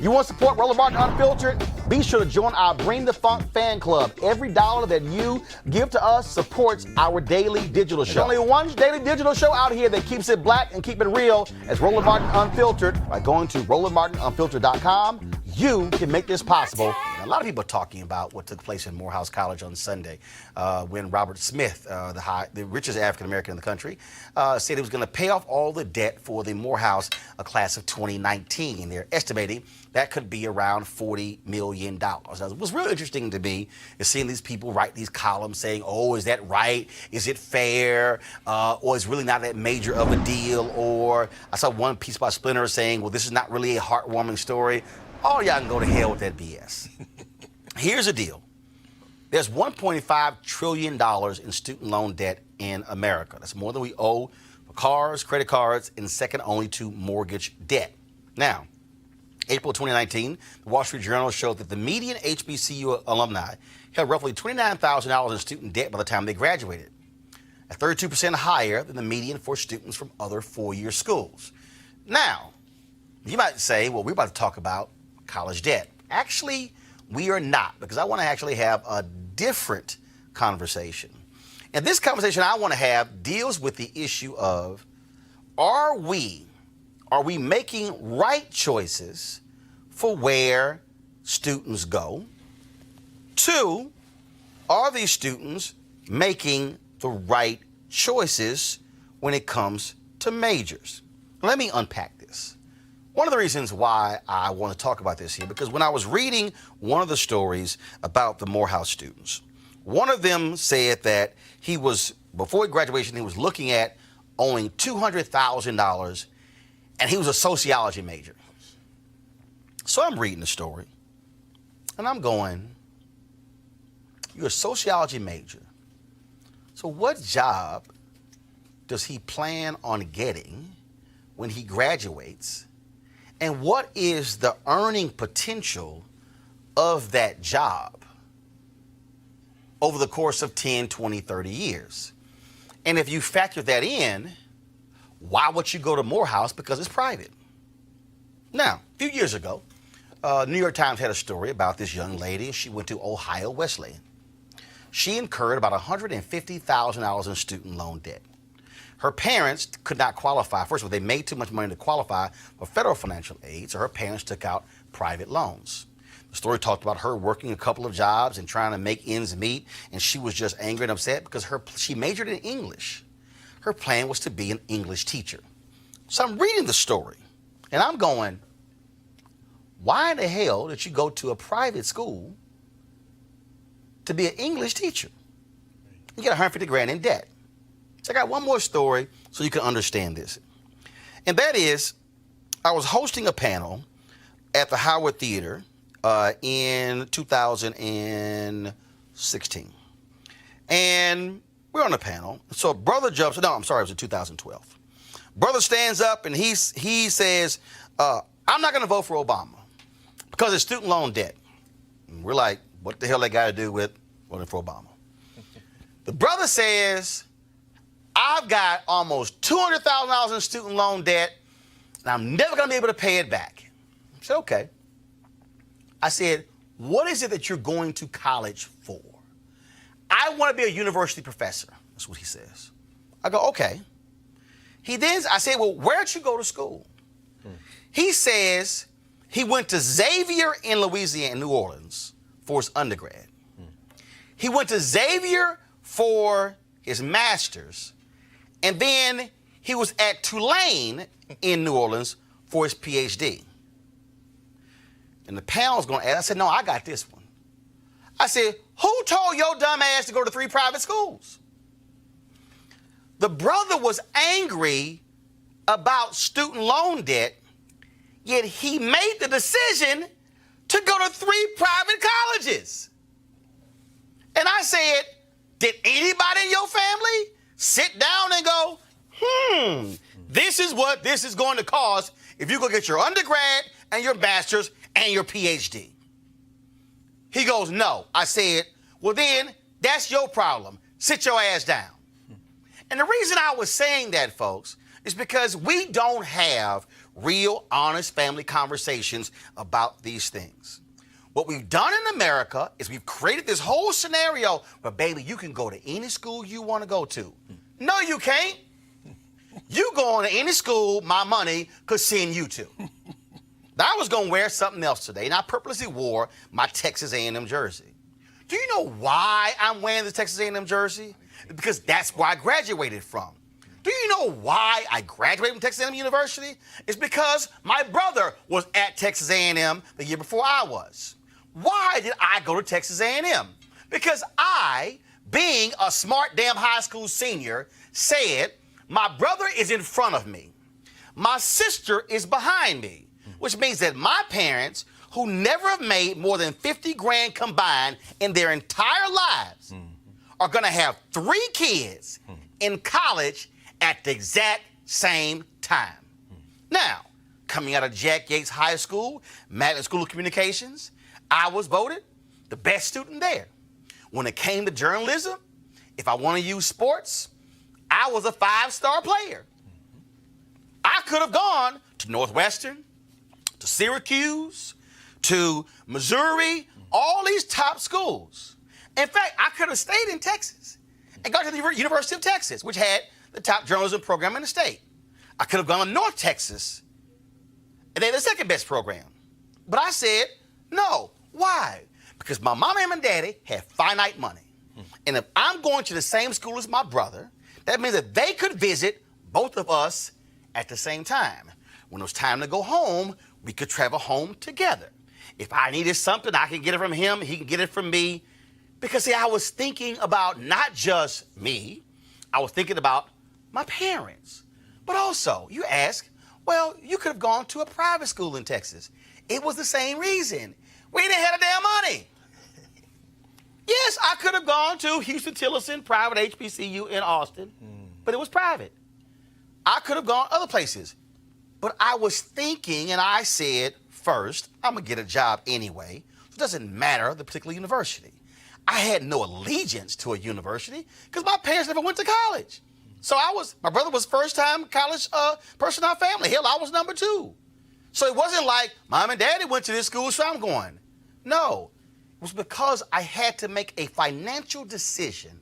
You want to support Roland Martin Unfiltered? Be sure to join our Bring the Funk fan club. Every dollar that you give to us supports our daily digital show. There's only one daily digital show out here that keeps it black and keep it real as Roland Martin Unfiltered. By going to RolandMartinUnfiltered.com, you can make this possible. A lot of people are talking about what took place in Morehouse College on Sunday when Robert Smith, the richest African-American in the country, said he was going to pay off all the debt for the Morehouse class of 2019. They're estimating that could be around $40 million. Now, what's really interesting to me is seeing these people write these columns saying, oh, is that right? Is it fair? Or is really not that major of a deal? Or I saw one piece by Splinter saying, well, this is not really a heartwarming story. All y'all can go to hell with that BS. Here's the deal. There's $1.5 trillion in student loan debt in America. That's more than we owe for cars, credit cards, and second only to mortgage debt. Now, April 2019, the Wall Street Journal showed that the median HBCU alumni had roughly $29,000 in student debt by the time they graduated, at 32% higher than the median for students from other four-year schools. Now, you might say, well, we're about to talk about college debt. Actually, we are not, because I want to actually have a different conversation. And this conversation I want to have deals with the issue of, are we making right choices for where students go? Two, are these students making the right choices when it comes to majors? Let me unpack this. One of the reasons why I want to talk about this here, because when I was reading one of the stories about the Morehouse students, one of them said that before graduation, he was looking at owing $200,000, and he was a sociology major. So I'm reading the story, and I'm going, you're a sociology major. So what job does he plan on getting when he graduates? And what is the earning potential of that job over the course of 10, 20, 30 years? And if you factor that in, why would you go to Morehouse? Because it's private. Now, a few years ago, New York Times had a story about this young lady. She went to Ohio Wesleyan. She incurred about $150,000 in student loan debt. Her parents could not qualify. First of all, they made too much money to qualify for federal financial aid, so her parents took out private loans. The story talked about her working a couple of jobs and trying to make ends meet, and she was just angry and upset because she majored in English. Her plan was to be an English teacher. So I'm reading the story, and I'm going, why in the hell did you go to a private school to be an English teacher? You get $150,000 in debt. So I got one more story so you can understand this. And that is, I was hosting a panel at the Howard Theater in 2016. And we're on the panel. So a brother jumps, no, I'm sorry, it was in 2012. Brother stands up and he says, I'm not going to vote for Obama because it's student loan debt. And we're like, what the hell they got to do with voting for Obama? The brother says, I've got almost $200,000 in student loan debt, and I'm never going to be able to pay it back. I said, okay. I said, what is it that you're going to college for? I want to be a university professor. That's what he says. I go, okay. I said, well, where'd you go to school? He says he went to Xavier in Louisiana, in New Orleans, for his undergrad. He went to Xavier for his master's. And then he was at Tulane in New Orleans for his PhD. And the panel's going to ask, I said, no, I got this one. I said, who told your dumb ass to go to 3 private schools? The brother was angry about student loan debt, yet he made the decision to go to 3 private colleges. And I said, did anybody in your family sit down and go, this is what this is going to cost if you go get your undergrad and your master's and your PhD? He goes, no. I said, well, then that's your problem. Sit your ass down. And the reason I was saying that, folks, is because we don't have real, honest family conversations about these things. What we've done in America is we've created this whole scenario where, baby, you can go to any school you want to go to. No, you can't. You go on to any school my money could send you to. Now, I was going to wear something else today, and I purposely wore my Texas A&M jersey. Do you know why I'm wearing the Texas A&M jersey? Because that's where I graduated from. Do you know why I graduated from Texas A&M University? It's because my brother was at Texas A&M the year before I was. Why did I go to Texas A&M? Because I, being a smart damn high school senior, said, my brother is in front of me. My sister is behind me, which means that my parents, who never have made more than 50 grand combined in their entire lives, are going to have 3 kids in college at the exact same time. Now, coming out of Jack Yates High School, Magnet School of Communications, I was voted the best student there. When it came to journalism, if I want to use sports, I was a 5-star player. I could have gone to Northwestern, to Syracuse, to Missouri, all these top schools. In fact, I could have stayed in Texas and got to the University of Texas, which had the top journalism program in the state. I could have gone to North Texas, and they had the second best program. But I said, no. Why? Because my mama and my daddy had finite money. And if I'm going to the same school as my brother, that means that they could visit both of us at the same time. When it was time to go home, we could travel home together. If I needed something, I can get it from him, he can get it from me. Because, see, I was thinking about not just me, I was thinking about my parents. But also, you ask, well, you could have gone to a private school in Texas. It was the same reason. We didn't have the damn money. Yes, I could have gone to Houston-Tillerson private HBCU in Austin, but it was private. I could have gone other places. But I was thinking, and I said, first, I'm going to get a job anyway. It doesn't matter the particular university. I had no allegiance to a university because my parents never went to college. So my brother was first-time college person in our family. Hell, I was number 2. So it wasn't like mom and daddy went to this school, so I'm going. No, it was because I had to make a financial decision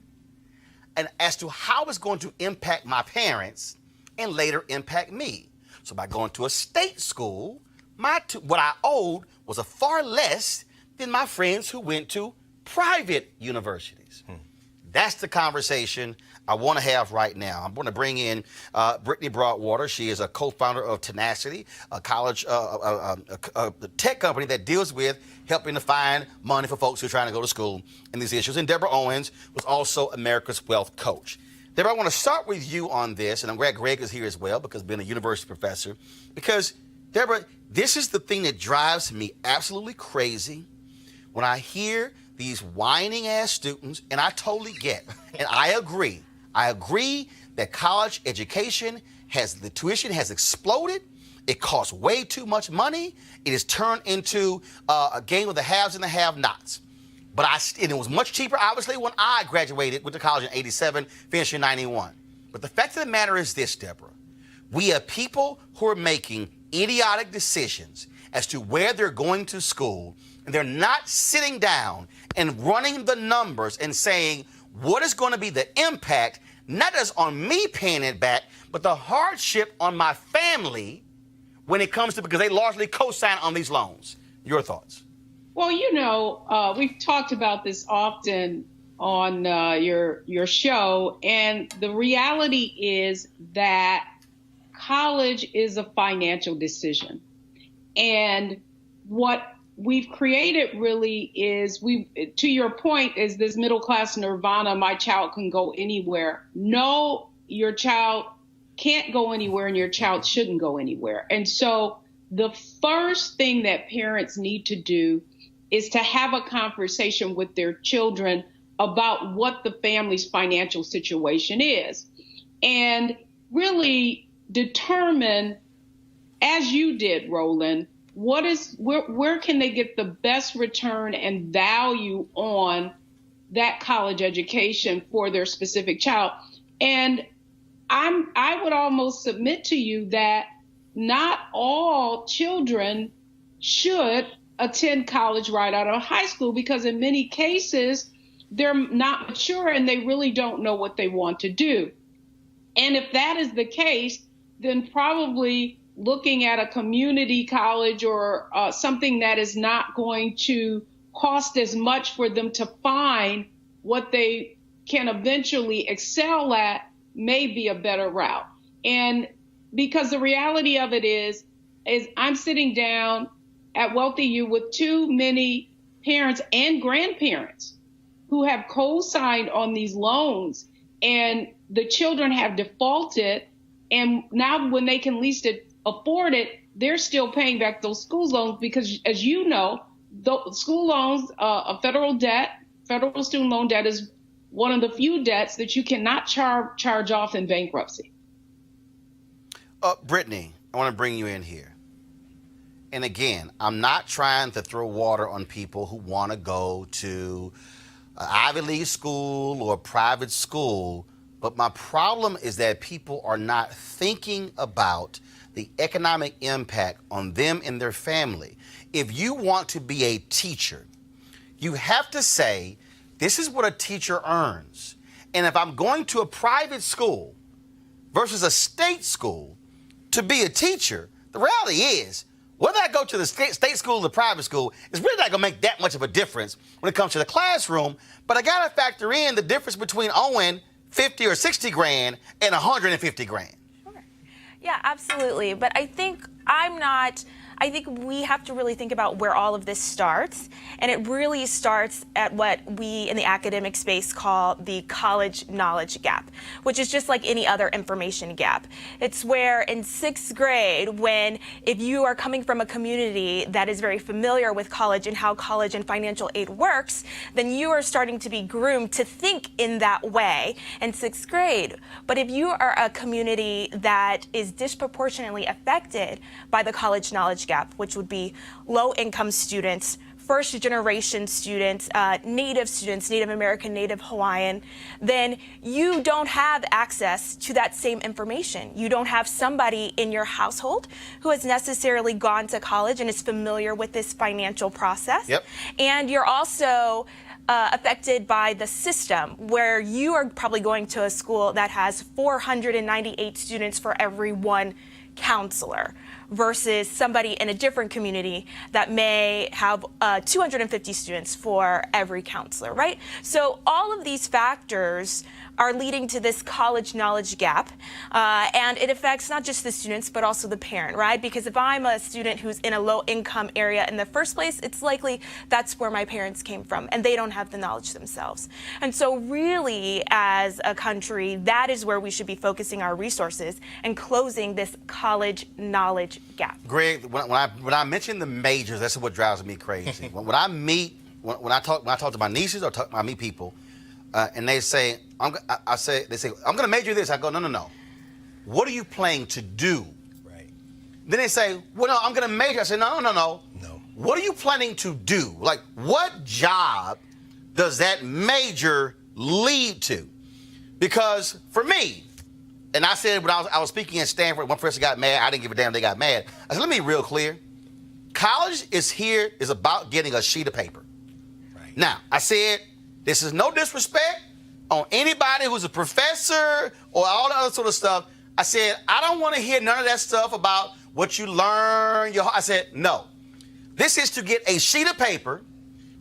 and as to how it's going to impact my parents and later impact me. So by going to a state school, what I owed was a far less than my friends who went to private universities. That's the conversation I want to have right now. I'm going to bring in Brittany Broadwater. She is a co-founder of Tenacity, a college, a tech company that deals with helping to find money for folks who are trying to go to school and these issues. And Deborah Owens was also America's Wealth Coach. Deborah, I want to start with you on this, and I'm glad Greg is here as well because being a university professor. Because, Deborah, this is the thing that drives me absolutely crazy when I hear these whining-ass students, and I totally get, and I agree that college education the tuition has exploded. It costs way too much money. It has turned into a game of the haves and the have-nots. And it was much cheaper, obviously, when I graduated, went to college in 87, finished in 91. But the fact of the matter is this, Deborah. We have people who are making idiotic decisions as to where they're going to school, and they're not sitting down and running the numbers and saying, what is going to be the impact, not just on me paying it back, but the hardship on my family when it comes to, because they largely co-sign on these loans. Your thoughts? Well, we've talked about this often on your show, and the reality is that college is a financial decision. And what we've created really is, to your point, is this middle class nirvana, my child can go anywhere. No, your child can't go anywhere and your child shouldn't go anywhere. And so the first thing that parents need to do is to have a conversation with their children about what the family's financial situation is, and really determine, as you did, Roland, where can they get the best return and value on that college education for their specific child. And I would almost submit to you that not all children should attend college right out of high school, because in many cases, they're not mature and they really don't know what they want to do. And if that is the case, then probably looking at a community college or something that is not going to cost as much for them to find what they can eventually excel at may be a better route. And because the reality of it is I'm sitting down at Wealthy U with too many parents and grandparents who have co-signed on these loans, and the children have defaulted. And now when they can least afford it, they're still paying back those school loans because, as you know, school loans, a federal student loan debt is one of the few debts that you cannot charge off in bankruptcy. Brittany, I want to bring you in here. And again, I'm not trying to throw water on people who want to go to an Ivy League school or a private school, but my problem is that people are not thinking about the economic impact on them and their family. If you want to be a teacher, you have to say, this is what a teacher earns. And if I'm going to a private school versus a state school to be a teacher, the reality is, whether I go to the state school or the private school, it's really not going to make that much of a difference when it comes to the classroom. But I got to factor in the difference between owing 50 or 60 grand and 150 grand. Sure. Yeah, absolutely. But I think we have to really think about where all of this starts. And it really starts at what we in the academic space call the college knowledge gap, which is just like any other information gap. It's where in 6th grade, if you are coming from a community that is very familiar with college and how college and financial aid works, then you are starting to be groomed to think in that way in 6th grade. But if you are a community that is disproportionately affected by the college knowledge gap, which would be low-income students, first-generation students, Native American, Native Hawaiian, then you don't have access to that same information. You don't have somebody in your household who has necessarily gone to college and is familiar with this financial process. Yep. And you're also affected by the system, where you are probably going to a school that has 498 students for every one counselor, versus somebody in a different community that may have 250 students for every counselor, right? So all of these factors are leading to this college knowledge gap, and it affects not just the students, but also the parent, right? Because if I'm a student who's in a low-income area in the first place, it's likely that's where my parents came from, and they don't have the knowledge themselves. And so really, as a country, that is where we should be focusing our resources and closing this college knowledge gap. Greg, when I mention the majors, that's what drives me crazy. when I talk to my nieces or I meet people, and they say, I'm going to major this. I go, no. What are you planning to do? Right. Then they say, well, no, I'm going to major. I say, no. What are you planning to do? Like, what job does that major lead to? Because for me, and I said when I was speaking at Stanford, one person got mad. I didn't give a damn they got mad. I said, let me be real clear. College is about getting a sheet of paper. Right. Now, I said, this is no disrespect on anybody who's a professor or all the other sort of stuff. I said, I don't want to hear none of that stuff about what you learn. I said, no. This is to get a sheet of paper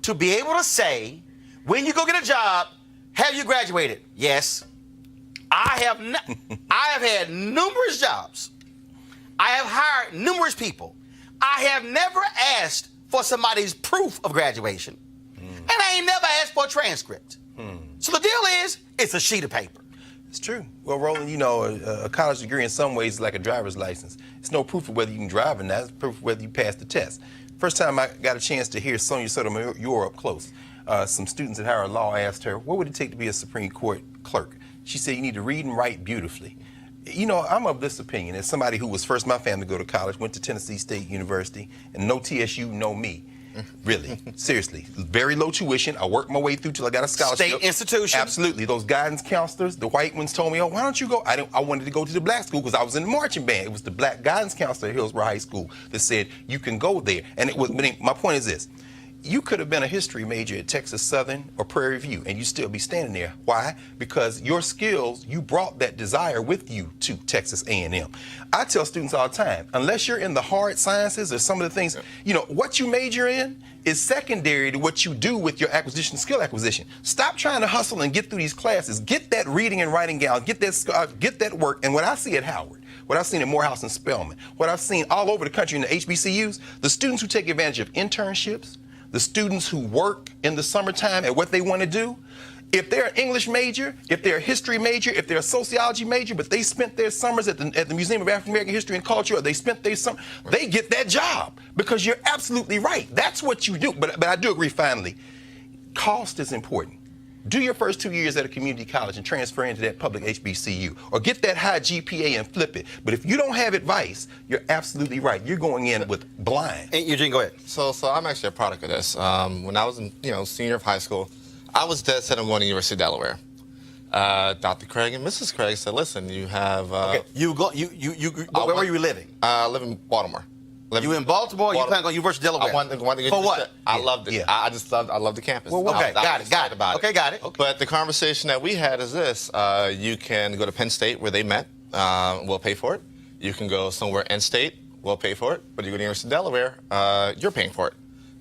to be able to say, when you go get a job, have you graduated? Yes. I have had numerous jobs. I have hired numerous people. I have never asked for somebody's proof of graduation. And I ain't never asked for a transcript. So the deal is, it's a sheet of paper. It's true. Well, Roland, you know, a college degree in some ways is like a driver's license. It's no proof of whether you can drive or not. It's proof of whether you pass the test. First time I got a chance to hear Sonia Sotomayor up close, some students at Howard Law asked her, what would it take to be a Supreme Court clerk? She said, you need to read and write beautifully. You know, I'm of this opinion. As somebody who was first in my family to go to college, went to Tennessee State University, and no TSU, no me. Really, seriously, very low tuition. I worked my way through till I got a scholarship. State institution. Absolutely. Those guidance counselors, the white ones told me, oh, why don't you go? I wanted to go to the black school because I was in the marching band. It was the black guidance counselor at Hillsborough High School that said, you can go there. And it was, my point is this. You could have been a history major at Texas Southern or Prairie View, and you still be standing there. Why? Because your skills, you brought that desire with you to Texas A&M. I tell students all the time, unless you're in the hard sciences or some of the things, you know, what you major in is secondary to what you do with your skill acquisition. Stop trying to hustle and get through these classes. Get that reading and writing down. Get that work. And what I see at Howard, what I've seen at Morehouse and Spelman, what I've seen all over the country in the HBCUs, the students who take advantage of internships, the students who work in the summertime at what they want to do, if they're an English major, if they're a history major, if they're a sociology major, but they spent their summers at the Museum of African American History and Culture, or they spent their summer, they get that job because you're absolutely right. That's what you do. But I do agree finally, cost is important. Do your first 2 years at a community college and transfer into that public HBCU, or get that high GPA and flip it. But if you don't have advice, you're absolutely right. You're going in with blind. Hey, Eugene, go ahead. So I'm actually a product of this. When I was in, senior of high school, I was dead set on going to University of Delaware. Dr. Craig and Mrs. Craig said, "Listen, you have." Okay. Where were you living? I live in Baltimore. You in Baltimore? You plan to go to University of Delaware? I wanted to go for what? I loved it. Yeah. I loved the campus. Well, okay, got it. Okay, got it. Okay. But the conversation that we had is this: you can go to Penn State where they met. We'll pay for it. You can go somewhere in state. We'll pay for it. But you go to University of Delaware, you're paying for it.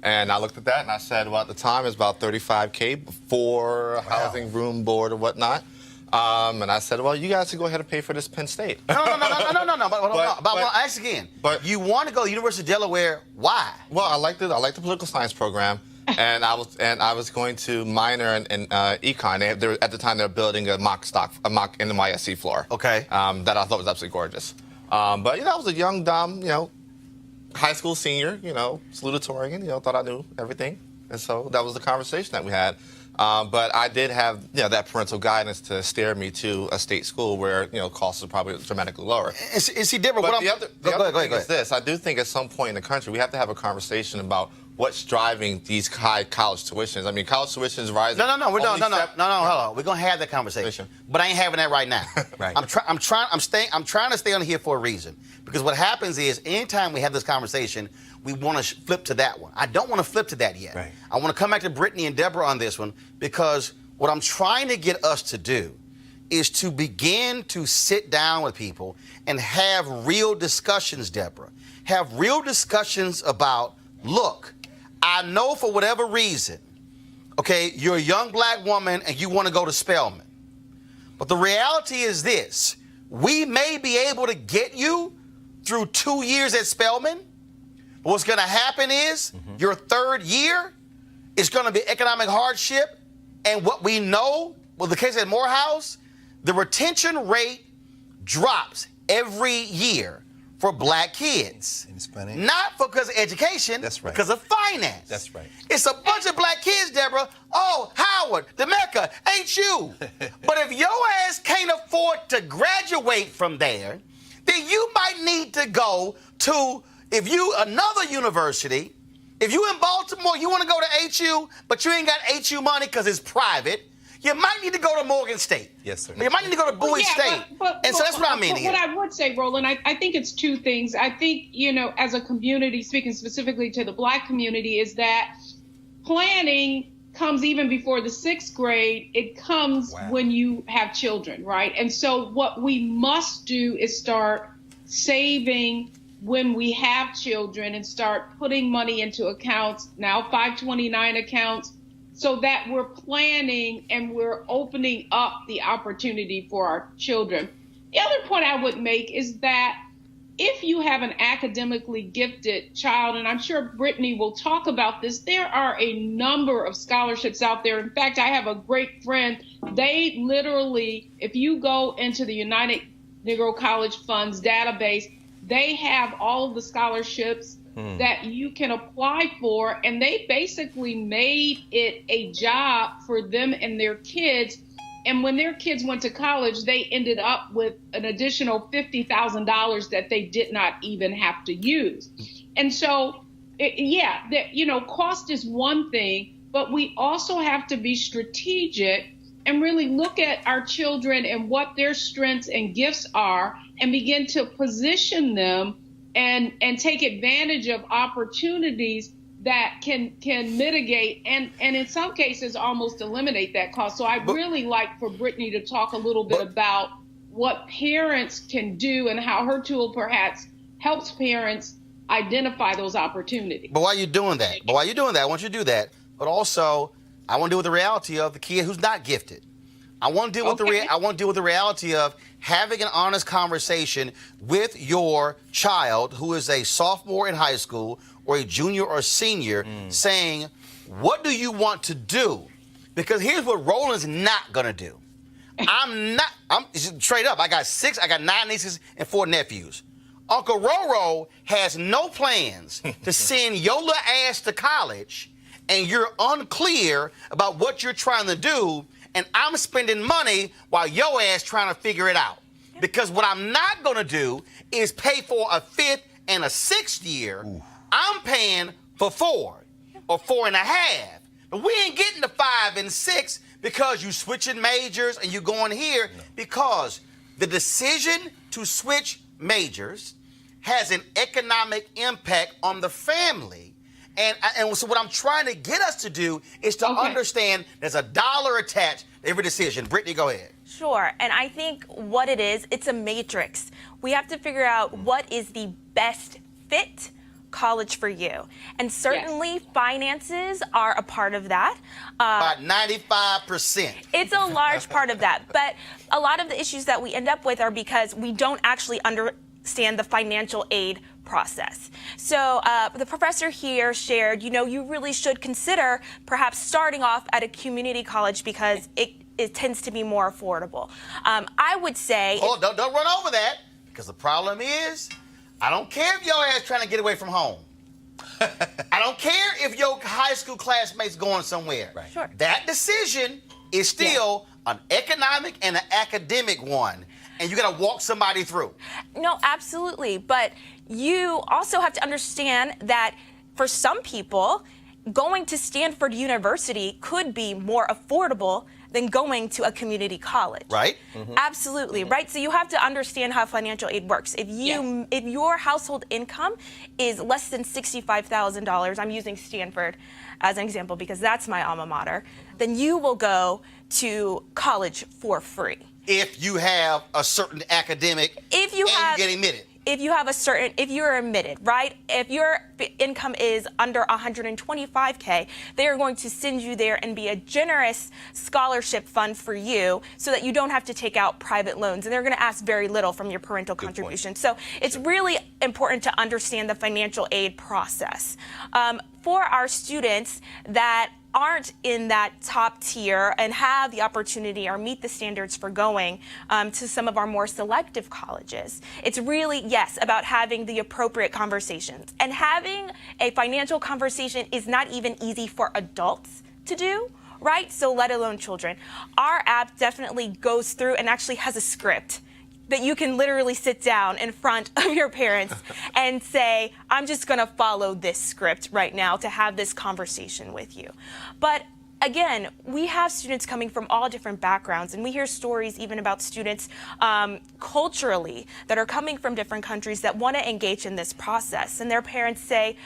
And I looked at that and I said, well, at the time it was about $35K before housing, room, board, or whatnot. And I said, well, you guys can go ahead and pay for this Penn State. No. But I'll ask again. But you want to go to University of Delaware? Why? Well, I like the political science program, and I was going to minor in econ. At the time they were building a mock NYSC floor. Okay. That I thought was absolutely gorgeous. But I was a young, dumb, high school senior, salutatorian, thought I knew everything. And so that was the conversation that we had. But I did have, that parental guidance to steer me to a state school where, costs are probably dramatically lower. Is he different? But the other thing is this. I do think at some point in the country we have to have a conversation about what's driving these high college tuitions. I mean, college tuitions rising. No. Hold on. We're gonna have that conversation, but I ain't having that right now. Right. I'm trying to stay on here for a reason, because what happens is anytime we have this conversation, we want to flip to that one. I don't want to flip to that yet. Right. I want to come back to Brittany and Deborah on this one, because what I'm trying to get us to do is to begin to sit down with people and have real discussions, Deborah. Have real discussions about, look, I know for whatever reason, okay, you're a young black woman and you want to go to Spelman. But the reality is this: we may be able to get you through 2 years at Spelman. But what's going to happen is your third year is going to be economic hardship. And what we know, the case at Morehouse, the retention rate drops every year for black kids. And it's funny. Not because of education. That's right. Because of finance. That's right. It's a bunch of black kids, Deborah. Oh, Howard, the Mecca, HU. But if your ass can't afford to graduate from there, then you might need to go to another university. If you in Baltimore, you want to go to HU, but you ain't got HU money because it's private, you might need to go to Morgan State. Yes, sir. You might need to go to Bowie State. So that's what I mean here. What I would say, Roland, I think it's two things. I think, as a community, speaking specifically to the black community, is that planning comes even before the 6th grade. It comes when you have children, right? And so what we must do is start saving when we have children and start putting money into accounts, now 529 accounts, so that we're planning and we're opening up the opportunity for our children. The other point I would make is that if you have an academically gifted child, and I'm sure Brittany will talk about this, there are a number of scholarships out there. In fact, I have a great friend. They literally, if you go into the United Negro College Funds database, they have all of the scholarships that you can apply for, and they basically made it a job for them and their kids. And when their kids went to college, they ended up with an additional $50,000 that they did not even have to use. And so cost is one thing, but we also have to be strategic and really look at our children and what their strengths and gifts are and begin to position them and take advantage of opportunities that can mitigate and in some cases almost eliminate that cost. So I'd really like for Brittany to talk a little bit about what parents can do and how her tool perhaps helps parents identify those opportunities. But while you're doing that, I want you to do that. But also, I want to deal with the reality of the kid who's not gifted. I want to deal with the reality of having an honest conversation with your child who is a sophomore in high school or a junior or senior, saying, what do you want to do? Because here's what Roland's not gonna do. I'm straight up. I got 9 nieces and 4 nephews. Uncle Roro has no plans to send your little ass to college, and you're unclear about what you're trying to do, and I'm spending money while your ass trying to figure it out. Because what I'm not gonna do is pay for a 5th and a 6th year. Ooh. I'm paying for 4 or 4.5. But we ain't getting to 5 and 6 because you switching majors and you going here, because the decision to switch majors has an economic impact on the family. And so what I'm trying to get us to do is to understand there's a dollar attached to every decision. Brittany, go ahead. Sure. And I think what it is, it's a matrix. We have to figure out what is the best fit college for you. And certainly finances are a part of that. About 95%. It's a large part of that. But a lot of the issues that we end up with are because we don't actually understand the financial aid process. So the professor here shared, you really should consider perhaps starting off at a community college because it tends to be more affordable. I would say... Oh, don't run over that, because the problem is, I don't care if your ass trying to get away from home. I don't care if your high school classmates going somewhere. Right. Sure. That decision is still an economic and an academic one, and you got to walk somebody through. No, absolutely. But you also have to understand that for some people, going to Stanford University could be more affordable than going to a community college. Right? Mm-hmm. Absolutely, right? So you have to understand how financial aid works. If your household income is less than $65,000, I'm using Stanford as an example because that's my alma mater, then you will go to college for free. If you have a certain academic and you get admitted. If you're admitted, right? If your income is under $125K, they are going to send you there and be a generous scholarship fund for you so that you don't have to take out private loans. And they're going to ask very little from your parental contribution. So it's really important to understand the financial aid process. For our students that aren't in that top tier and have the opportunity or meet the standards for going to some of our more selective colleges, it's really, about having the appropriate conversations. And having a financial conversation is not even easy for adults to do, right? So let alone children. Our app definitely goes through and actually has a script that you can literally sit down in front of your parents and say, I'm just gonna follow this script right now to have this conversation with you. But again, we have students coming from all different backgrounds, and we hear stories even about students culturally that are coming from different countries that wanna engage in this process. And their parents say,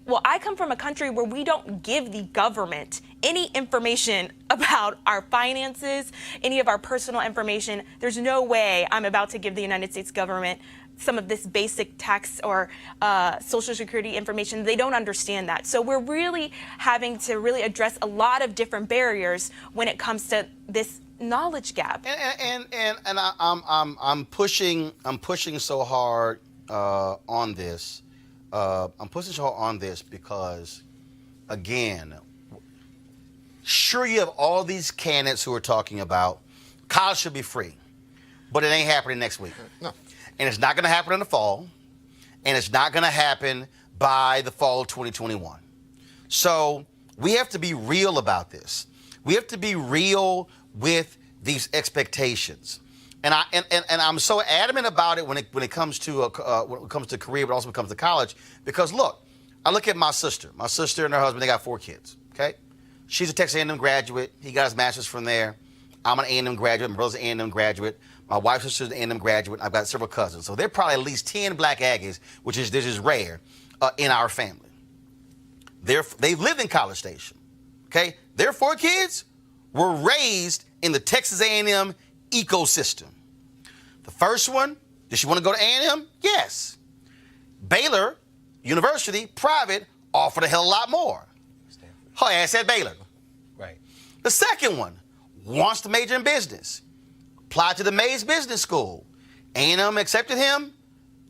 well, I come from a country where we don't give the government any information about our finances, any of our personal information. There's no way I'm about to give the United States government some of this basic tax or Social Security information. They don't understand that. So we're really having to really address a lot of different barriers when it comes to this knowledge gap. And I'm pushing so hard on this. I'm pushing so hard on this because, again, sure, you have all these candidates who are talking about college should be free, but it ain't happening next week. No. And it's not going to happen in the fall, and it's not going to happen by the fall of 2021. So we have to be real about this. We have to be real with these expectations. And I'm so adamant about it when it comes to career, but also when it comes to college, because look, I look at my sister. My sister and her husband, they got 4 kids, okay? She's a Texas A&M graduate. He got his master's from there. I'm an A&M graduate. My brother's an A&M graduate. My wife's sister's an A&M graduate. I've got several cousins. So there are probably at least 10 black Aggies, which is rare in our family. They've lived in College Station, okay? Their 4 kids were raised in the Texas A&M ecosystem. The first one, did she want to go to A&M? Yes. Baylor University, private, offered a hell of a lot more. Her ass at Baylor. Right. The second one wants to major in business. Applied to the Mays Business School. A&M accepted him.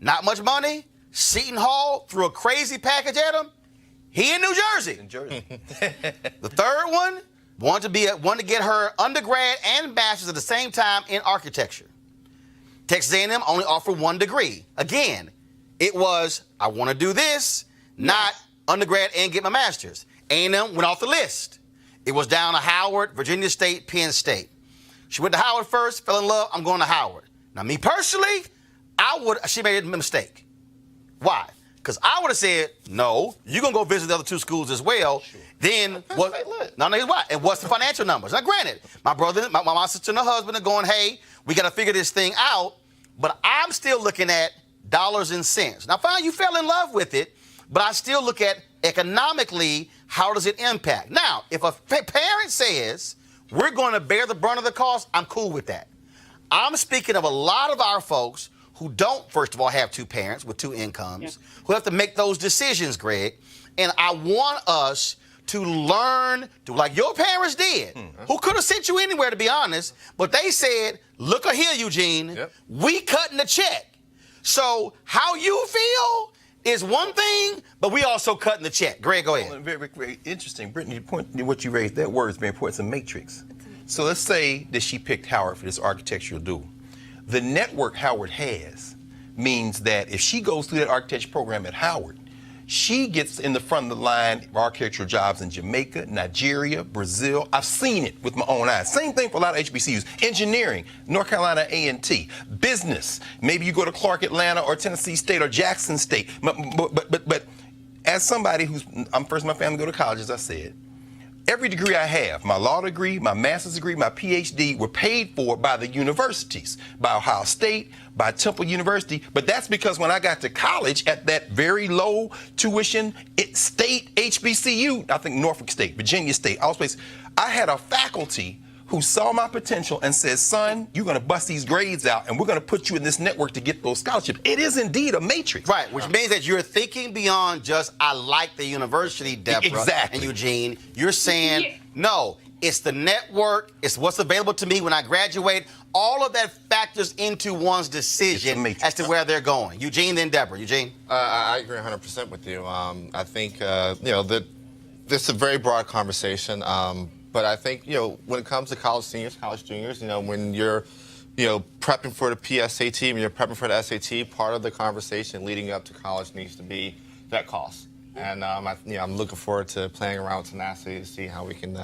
Not much money. Seton Hall threw a crazy package at him. He in New Jersey. In Jersey. The third one wanted to get her undergrad and master's at the same time in architecture. Texas A&M only offered 1 degree. Again, it was, I want to do this, not undergrad and get my master's. A&M went off the list. It was down to Howard, Virginia State, Penn State. She went to Howard first, fell in love, I'm going to Howard. Now, me personally, she made a mistake. Why? Because I would have said, no, you're going to go visit the other 2 schools as well. Sure. Then, what? No, here's why. And what's the financial numbers? Now, granted, my brother, my sister and her husband are going, hey, we got to figure this thing out. But I'm still looking at dollars and cents. Now, fine, you fell in love with it, but I still look at economically, how does it impact? Now, if a parent says, we're going to bear the brunt of the cost, I'm cool with that. I'm speaking of a lot of our folks who don't, first of all, have 2 parents with 2 incomes, who have to make those decisions, Greg. And I want us to learn to, like your parents did, who could have sent you anywhere, to be honest, but they said, look here, Eugene, we cutting the check. So how you feel is one thing, but we also cutting the check. Greg, go ahead. Well, very, very interesting. Brittany, what you raised, that word is very important. It's a matrix. So let's say that she picked Howard for this architectural dual. The network Howard has means that if she goes through that architecture program at Howard, she gets in the front of the line of architectural jobs in Jamaica, Nigeria, Brazil. I've seen it with my own eyes. Same thing for a lot of HBCUs. Engineering, North Carolina A&T. Business, maybe you go to Clark Atlanta or Tennessee State or Jackson State. But as somebody I'm first in my family to go to college, as I said, every degree I have, my law degree, my master's degree, my PhD, were paid for by the universities, by Ohio State, by Temple University. But that's because when I got to college at that very low tuition state HBCU, I think Norfolk State, Virginia State, all those places, I had a faculty who saw my potential and said, son, you're going to bust these grades out and we're going to put you in this network to get those scholarships. It is indeed a matrix. Right, which means that you're thinking beyond just, I like the university, Deborah exactly. and Eugene. You're saying, no, it's the network, it's what's available to me when I graduate. All of that factors into one's decision as to where they're going. Eugene, then Deborah. Eugene? I agree 100% with you. I think, that this is a very broad conversation. But I think, when it comes to college seniors, college juniors, when you're, prepping for the PSAT, when you're prepping for the SAT, part of the conversation leading up to college needs to be that cost. And, I'm looking forward to playing around with tenacity to see how we can,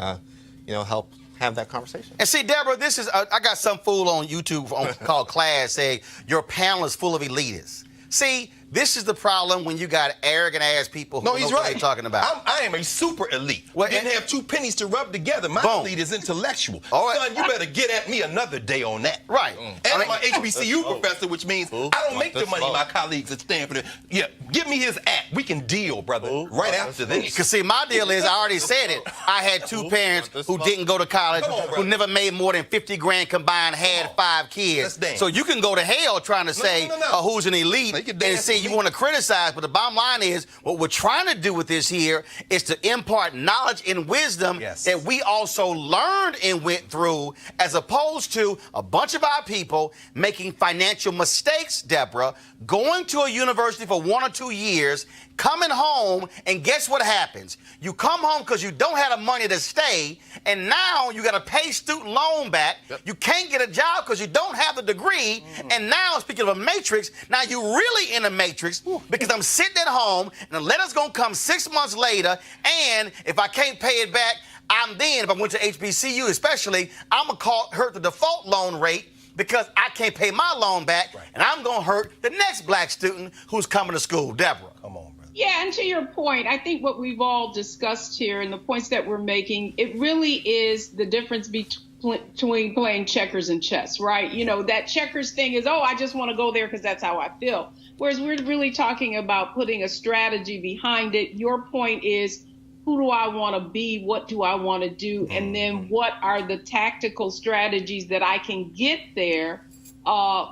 help have that conversation. And see, Deborah, this is, I got some fool on YouTube called Class saying, your panel is full of elitists. See, this is the problem when you got arrogant-ass people who know what they're talking about. I am a super elite. Well, didn't have 2 pennies to rub together. My elite is intellectual. All right. Son, you better get at me another day on that. Right. And I'm an HBCU professor, which means I don't make the money my colleagues at Stanford. Yeah, give me his app. We can deal, brother, right after this. Because, see, my deal is, I already said it, I had 2 parents who didn't go to college, who never made more than 50 grand combined, had 5 kids. So you can go to hell trying to say who's an elite and say you want to criticize. But the bottom line is, what we're trying to do with this here is to impart knowledge and wisdom that we also learned and went through, as opposed to a bunch of our people making financial mistakes, Deborah, going to a university for 1 or 2 years, coming home, and guess what happens? You come home because you don't have the money to stay, and now you got to pay student loan back. You can't get a job because you don't have the degree, and now, speaking of a matrix, now you're really in a matrix because I'm sitting at home, and the letter's going to come 6 months later, and if I can't pay it back, if I went to HBCU especially, I'm going to hurt the default loan rate because I can't pay my loan back, and I'm going to hurt the next black student who's coming to school. Deborah. Come on, brother. Yeah, and to your point, I think what we've all discussed here and the points that we're making, it really is the difference between playing checkers and chess, right? You know, that checkers thing is, oh, I just want to go there because that's how I feel. Whereas we're really talking about putting a strategy behind it. Your point is, who do I want to be? What do I want to do? And then what are the tactical strategies that I can get there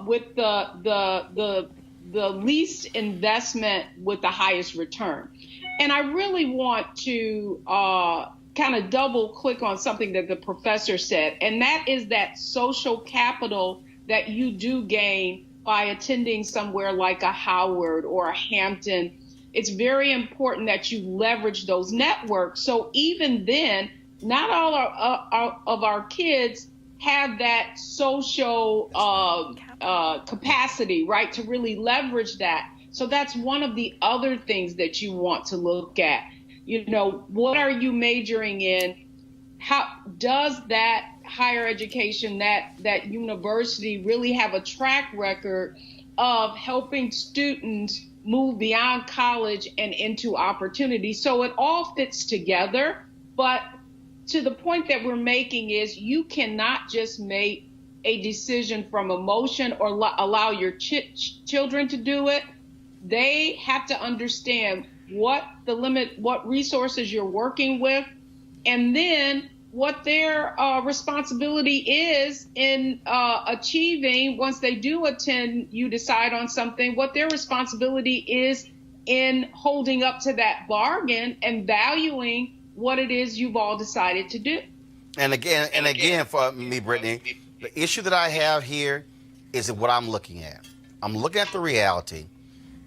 with the least investment with the highest return? And I really want to kind of double click on something that the professor said, and that is that social capital that you do gain by attending somewhere like a Howard or a Hampton. It's very important that you leverage those networks. So even then, not all of our kids have that social capacity, right, to really leverage that. So that's one of the other things that you want to look at. You know, what are you majoring in? How does that higher education, that university really have a track record of helping students move beyond college and into opportunity? So it all fits together. But to the point that we're making is, you cannot just make a decision from emotion or allow your children to do it. They have to understand what resources you're working with, and then what their responsibility is in achieving, once they do attend, you decide on something, what their responsibility is in holding up to that bargain and valuing what it is you've all decided to do. And again, for me, Brittany, the issue that I have here is what I'm looking at. I'm looking at the reality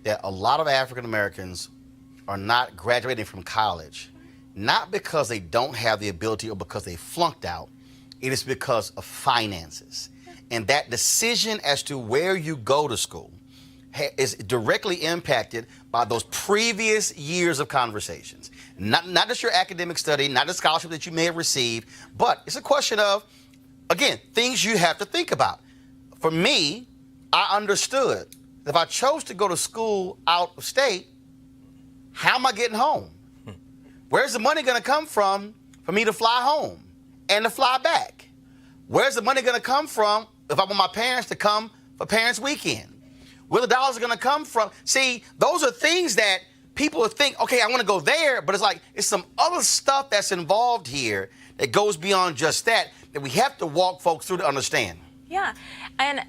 that a lot of African Americans are not graduating from college, not because they don't have the ability or because they flunked out. It is because of finances. And that decision as to where you go to school is directly impacted by those previous years of conversations. Not just your academic study, not the scholarship that you may have received, but it's a question of, again, things you have to think about. For me, I understood that if I chose to go to school out of state, how am I getting home? Where's the money going to come from for me to fly home and to fly back? Where's the money going to come from if I want my parents to come for Parents Weekend? Where the dollars are going to come from? See, those are things that people think, okay, I want to go there, but it's like, it's some other stuff that's involved here that goes beyond just that we have to walk folks through to understand. Yeah, and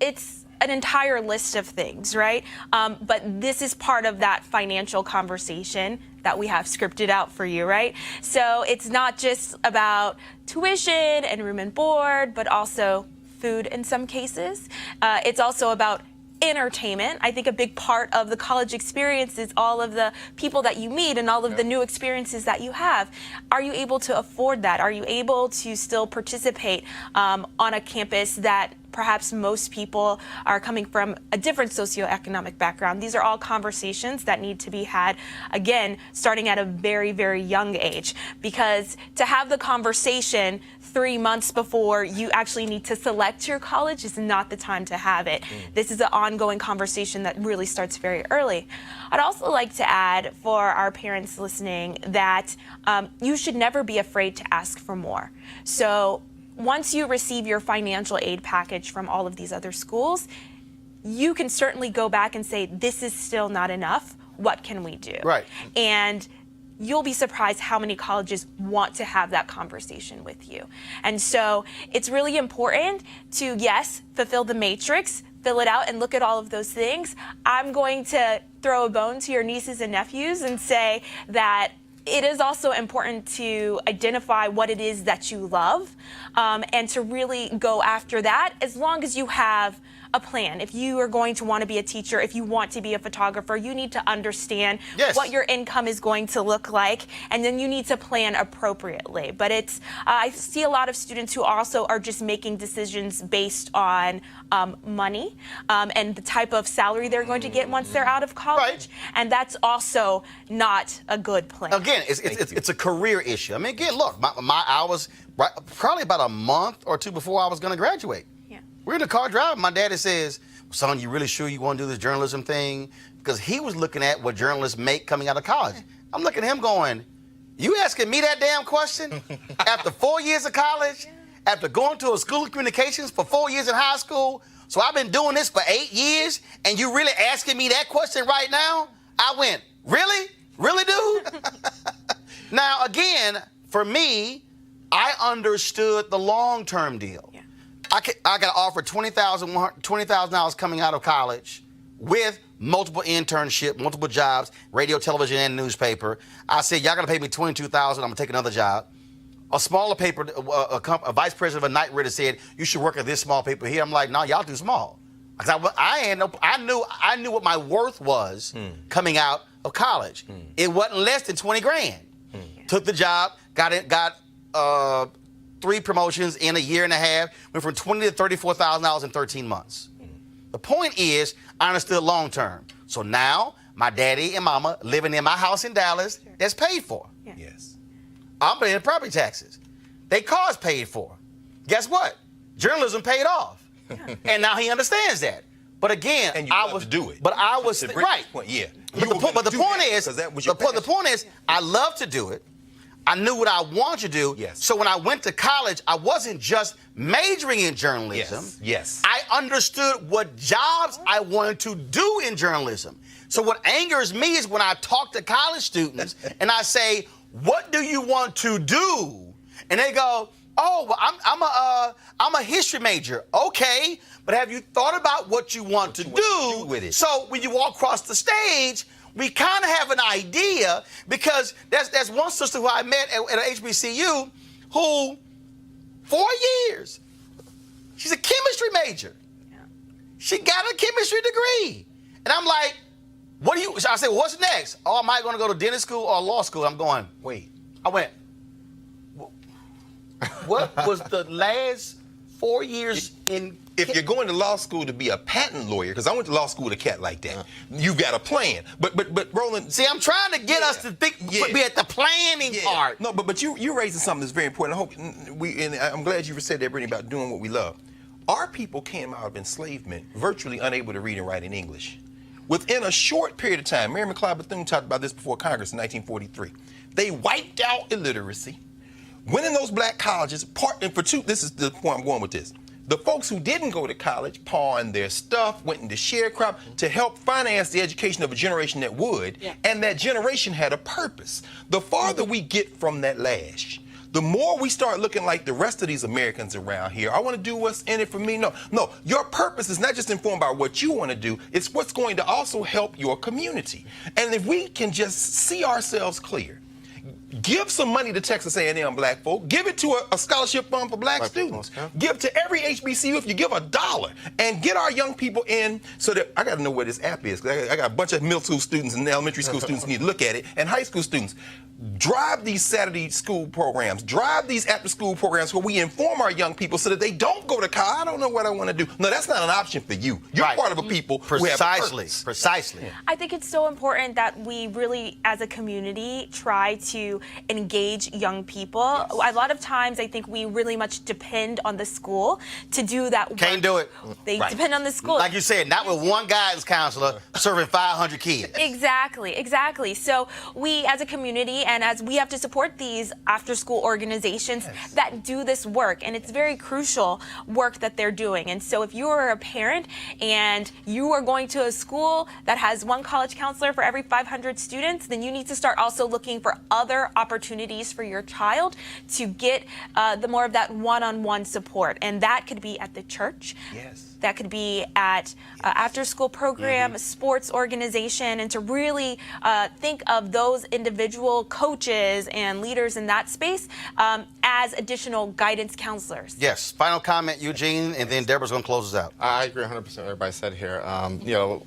it's an entire list of things, right? But this is part of that financial conversation that we have scripted out for you, right? So it's not just about tuition and room and board, but also food in some cases. It's also about entertainment. I think a big part of the college experience is all of the people that you meet and all of the new experiences that you have. Are you able to afford that? Are you able to still participate on a campus that perhaps most people are coming from a different socioeconomic background? These are all conversations that need to be had, again, starting at a very, very young age, because to have the conversation 3 months before you actually need to select your college is not the time to have it. This is an ongoing conversation that really starts very early. I'd also like to add, for our parents listening, that you should never be afraid to ask for more. So once you receive your financial aid package from all of these other schools, you can certainly go back and say, this is still not enough. What can we do? Right. And you'll be surprised how many colleges want to have that conversation with you. And so it's really important to, yes, fulfill the matrix, fill it out and look at all of those things. I'm going to throw a bone to your nieces and nephews and say that it is also important to identify what it is that you love, and to really go after that, as long as you have a plan. If you are going to want to be a teacher, if you want to be a photographer, you need to understand what your income is going to look like, and then you need to plan appropriately. But it's, I see a lot of students who also are just making decisions based on money and the type of salary they're going to get once they're out of college, and that's also not a good plan. Again, it's a career issue. I mean, again, look, I was probably about a month or two before I was going to graduate. We're in the car driving. My daddy says, son, you really sure you want to do this journalism thing? because he was looking at what journalists make coming out of college. I'm looking at him going, you asking me that damn question? After 4 years of college, after going to a school of communications for 4 years in high school, so I've been doing this for 8 years, and you really asking me that question right now? I went, really? Really, dude? Now, again, for me, I understood the long-term deal. Yeah. I got offered $20,000 coming out of college with multiple internship, multiple jobs, radio, television, and newspaper. I said, y'all got to pay me $22,000. I'm going to take another job. A smaller paper, a vice president of a night reader said, you should work at this small paper here. I'm like, no, y'all too small. Because I knew what my worth was coming out of college. It wasn't less than 20 grand. Took the job, got 3 promotions in a year and a half, went from $20,000 to $34,000 in 13 months. The point is, I understood long term. So now, my daddy and mama living in my house in Dallas, that's paid for. Yeah. Yes. I'm paying property taxes. They cars paid for. Guess what? Journalism paid off. And now he understands that. But again, and you love to do it. But I was right. Point, yeah. But the point is, I love to do it. I knew what I wanted to do. Yes. So when I went to college, I wasn't just majoring in journalism. Yes. I understood what jobs I wanted to do in journalism. So what angers me is when I talk to college students and I say, what do you want to do? And they go, oh, well, I'm a history major. Okay, but have you thought about what you want to do with it? So when you walk across the stage, we kind of have an idea, because there's one sister who I met at an HBCU who 4 years, she's a chemistry major. Yeah. She got a chemistry degree. And I'm like, I said, well, what's next? Oh, am I going to go to dentist school or law school? I'm going, wait. I went, what was the last 4 years in? If you're going to law school to be a patent lawyer, because I went to law school with a cat like that, you've got a plan. But Roland, see, I'm trying to get us to think, be at the planning part. No, but you're raising something that's very important. I hope and I'm glad you said that, Brittany, about doing what we love. Our people came out of enslavement virtually unable to read and write in English. Within a short period of time, Mary McLeod Bethune talked about this before Congress in 1943. They wiped out illiteracy, went in those black colleges, this is the point I'm going with this. The folks who didn't go to college pawned their stuff, went into sharecrop to help finance the education of a generation that would, and that generation had a purpose. The farther we get from that lash, the more we start looking like the rest of these Americans around here. I want to do what's in it for me. No, your purpose is not just informed by what you want to do, it's what's going to also help your community. And if we can just see ourselves clear, give some money to Texas A&M black folk. Give it to a scholarship fund for black students. Give to every HBCU if you give $1, and get our young people in so that I got to know where this app is, because I got a bunch of middle school students and elementary school students who need to look at it, and high school students. Drive these Saturday school programs. Drive these after-school programs where we inform our young people so that they don't go to college. I don't know what I want to do. No, that's not an option for you. You're part of a people who have purpose. Precisely. I think it's so important that we really, as a community, try to engage young people. A lot of times, I think we really much depend on the school to do that work. Can't do it. They depend on the school. Like you said, not with one guidance counselor serving 500 kids. Exactly. So we, as a community, and as we have to support these after-school organizations that do this work, and it's very crucial work that they're doing. And so if you are a parent and you are going to a school that has one college counselor for every 500 students, then you need to start also looking for other opportunities for your child to get the more of that one-on-one support. And that could be at the church. Yes. That could be at after-school program, sports organization, and to really think of those individual coaches and leaders in that space as additional guidance counselors. Yes. Final comment, Eugene, and then Deborah's going to close us out. I agree 100% with what everybody said here.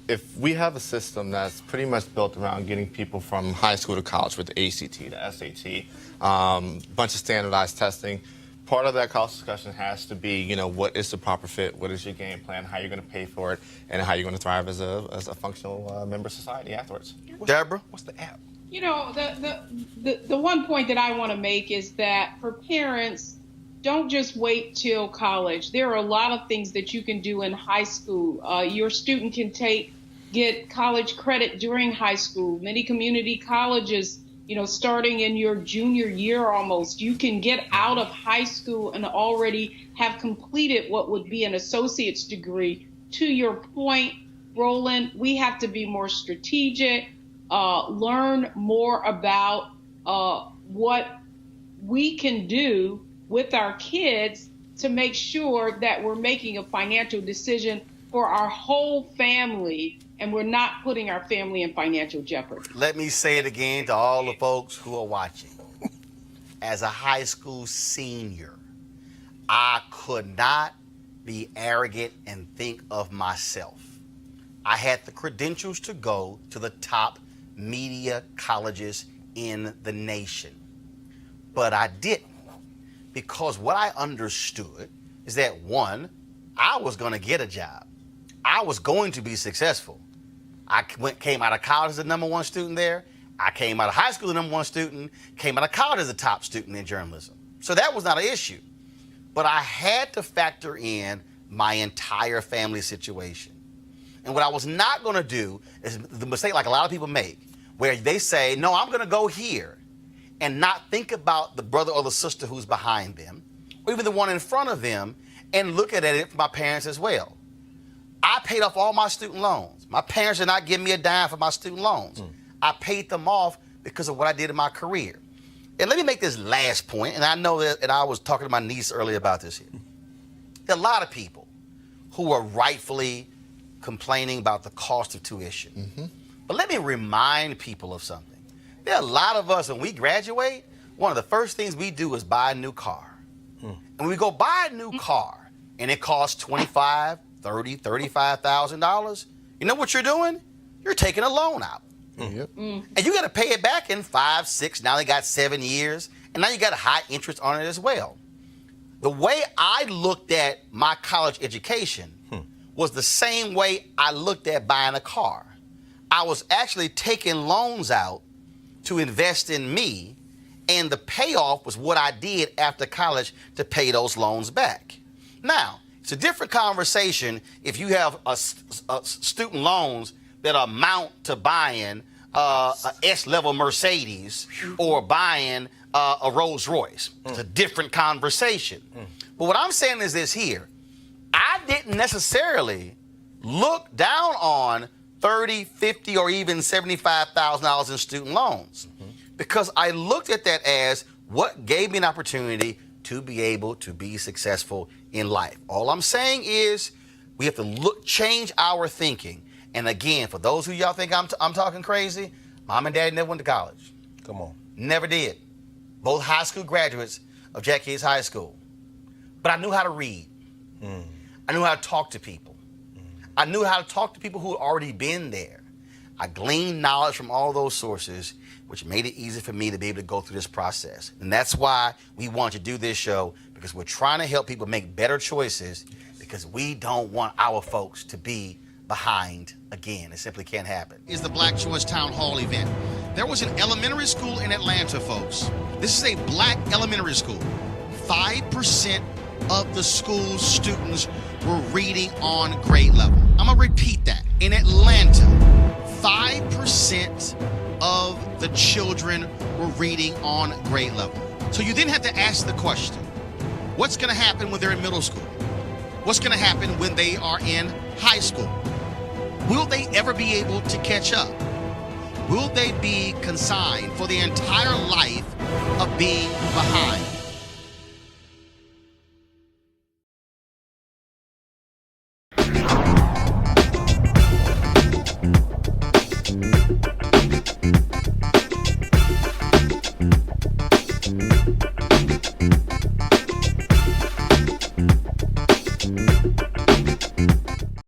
If we have a system that's pretty much built around getting people from high school to college with the ACT, the SAT, bunch of standardized testing, part of that college discussion has to be, what is the proper fit? What is your game plan? How you're going to pay for it? And how you're going to thrive as a functional member of society afterwards. Deborah? What's the app? The one point that I want to make is that for parents, don't just wait till college. There are a lot of things that you can do in high school. Your student can take get college credit during high school. Many community colleges, starting in your junior year almost, you can get out of high school and already have completed what would be an associate's degree. To your point, Roland, we have to be more strategic, learn more about what we can do with our kids to make sure that we're making a financial decision for our whole family and we're not putting our family in financial jeopardy. Let me say it again to all the folks who are watching. As a high school senior, I could not be arrogant and think of myself. I had the credentials to go to the top media colleges in the nation, but I didn't, because what I understood is that, one, I was going to get a job. I was going to be successful. I came out of college as the #1 student there. I came out of high school as the #1 student, came out of college as the top student in journalism. So that was not an issue. But I had to factor in my entire family situation. And what I was not going to do is the mistake like a lot of people make, where they say, no, I'm going to go here, and not think about the brother or the sister who's behind them, or even the one in front of them, and look at it from my parents as well. I paid off all my student loans. My parents did not give me a dime for my student loans. I paid them off because of what I did in my career. And let me make this last point, and I know that, and I was talking to my niece earlier about this here. There are a lot of people who are rightfully complaining about the cost of tuition. But let me remind people of something. There are a lot of us, when we graduate, one of the first things we do is buy a new car. And when we go buy a new car, and it costs $25,000, $30,000, $35,000, you know what you're doing? You're taking a loan out. And you got to pay it back in 5, 6, now they got 7 years, and now you got a high interest on it as well. The way I looked at my college education was the same way I looked at buying a car. I was actually taking loans out to invest in me, and the payoff was what I did after college to pay those loans back. Now, it's a different conversation if you have student loans that amount to buying a S-level Mercedes or buying a Rolls Royce. It's a different conversation. But what I'm saying is this here. I didn't necessarily look down on $30,000, $50,000, or even $75,000 in student loans, because I looked at that as what gave me an opportunity to be able to be successful in life. All I'm saying is we have to change our thinking. And again, for those who y'all think I'm talking crazy, mom and dad never went to college. Come on. Never did. Both high school graduates of Jack Yates High School. But I knew how to read. I knew how to talk to people. I knew how to talk to people who had already been there. I gleaned knowledge from all those sources, which made it easy for me to be able to go through this process. And that's why we want to do this show, because we're trying to help people make better choices, because we don't want our folks to be behind again. It simply can't happen. Is the Black Choice Town Hall event. There was an elementary school in Atlanta, folks. This is a black elementary school. 5% of the school's students were reading on grade level. I'm gonna repeat that. In Atlanta, 5% of the children were reading on grade level. So you then have to ask the question, what's gonna happen when they're in middle school? What's gonna happen when they are in high school? Will they ever be able to catch up? Will they be consigned for the entire life of being behind?